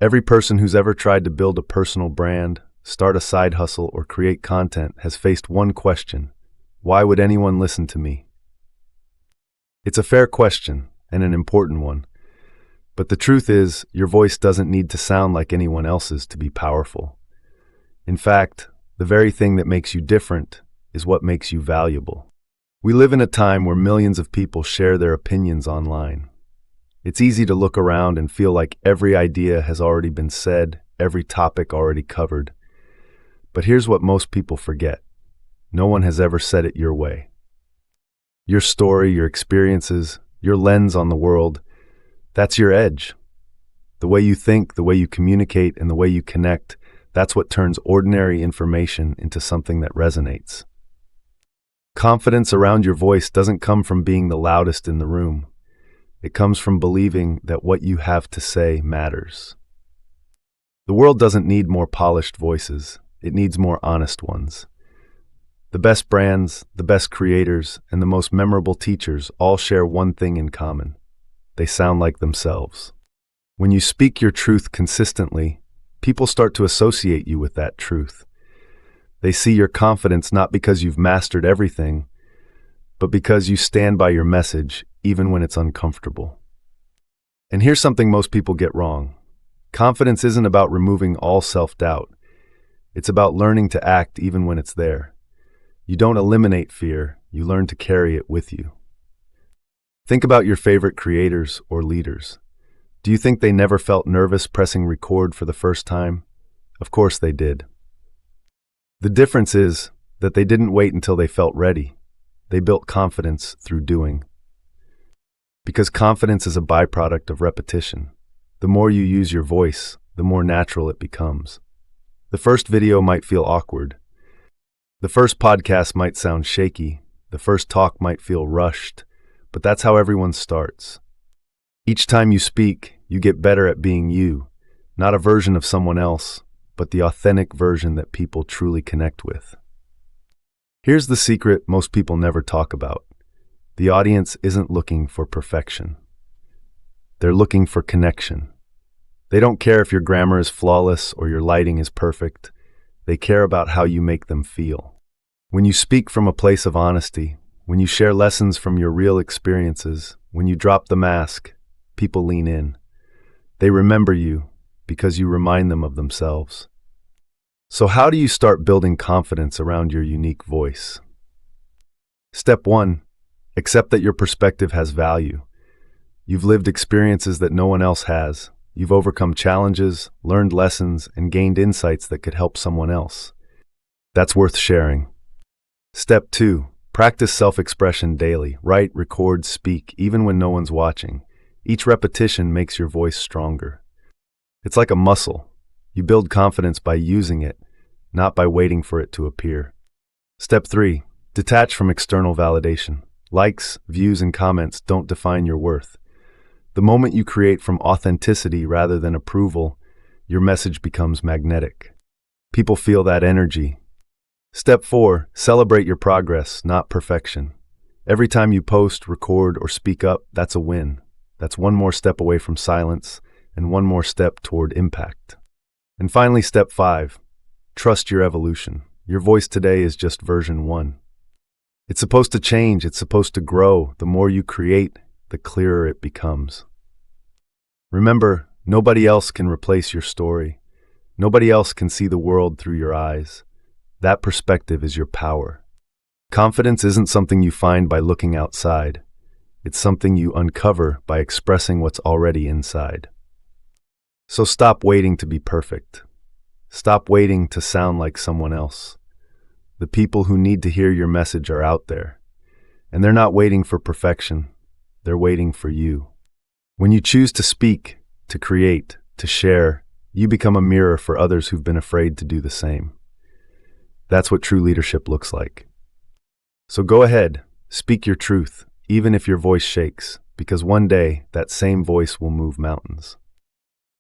Every person who's ever tried to build a personal brand, start a side hustle, or create content has faced one question: why would anyone listen to me? It's a fair question, and an important one. But the truth is, your voice doesn't need to sound like anyone else's to be powerful. In fact, the very thing that makes you different is what makes you valuable. We live in a time where millions of people share their opinions online. It's easy to look around and feel like every idea has already been said, every topic already covered. But here's what most people forget: no one has ever said it your way. Your story, your experiences, your lens on the world, that's your edge. The way you think, the way you communicate, and the way you connect, that's what turns ordinary information into something that resonates. Confidence around your voice doesn't come from being the loudest in the room. It comes from believing that what you have to say matters. The world doesn't need more polished voices. It needs more honest ones. The best brands, the best creators, and the most memorable teachers all share one thing in common: they sound like themselves. When you speak your truth consistently, people start to associate you with that truth. They see your confidence not because you've mastered everything, but because you stand by your message even when it's uncomfortable. And here's something most people get wrong. Confidence isn't about removing all self-doubt. It's about learning to act even when it's there. You don't eliminate fear, you learn to carry it with you. Think about your favorite creators or leaders. Do you think they never felt nervous pressing record for the first time? Of course they did. The difference is that they didn't wait until they felt ready. They built confidence through doing. Because confidence is a byproduct of repetition. The more you use your voice, the more natural it becomes. The first video might feel awkward. The first podcast might sound shaky. The first talk might feel rushed. But that's how everyone starts. Each time you speak, you get better at being you, not a version of someone else, but the authentic version that people truly connect with. Here's the secret most people never talk about. The audience isn't looking for perfection. They're looking for connection. They don't care if your grammar is flawless or your lighting is perfect. They care about how you make them feel. When you speak from a place of honesty, when you share lessons from your real experiences, when you drop the mask, people lean in. They remember you because you remind them of themselves. So how do you start building confidence around your unique voice? Step 1, accept that your perspective has value. You've lived experiences that no one else has. You've overcome challenges, learned lessons, and gained insights that could help someone else. That's worth sharing. Step 2, practice self-expression daily. Write, record, speak, even when no one's watching. Each repetition makes your voice stronger. It's like a muscle. You build confidence by using it, not by waiting for it to appear. Step 3, detach from external validation. Likes, views, and comments don't define your worth. The moment you create from authenticity rather than approval, your message becomes magnetic. People feel that energy. Step 4, celebrate your progress, not perfection. Every time you post, record, or speak up, that's a win. That's one more step away from silence and one more step toward impact. And finally, step 5, trust your evolution. Your voice today is just version 1. It's supposed to change, it's supposed to grow. The more you create, the clearer it becomes. Remember, nobody else can replace your story. Nobody else can see the world through your eyes. That perspective is your power. Confidence isn't something you find by looking outside. It's something you uncover by expressing what's already inside. So stop waiting to be perfect. Stop waiting to sound like someone else. The people who need to hear your message are out there. And they're not waiting for perfection. They're waiting for you. When you choose to speak, to create, to share, you become a mirror for others who've been afraid to do the same. That's what true leadership looks like. So go ahead, speak your truth, even if your voice shakes, because one day that same voice will move mountains.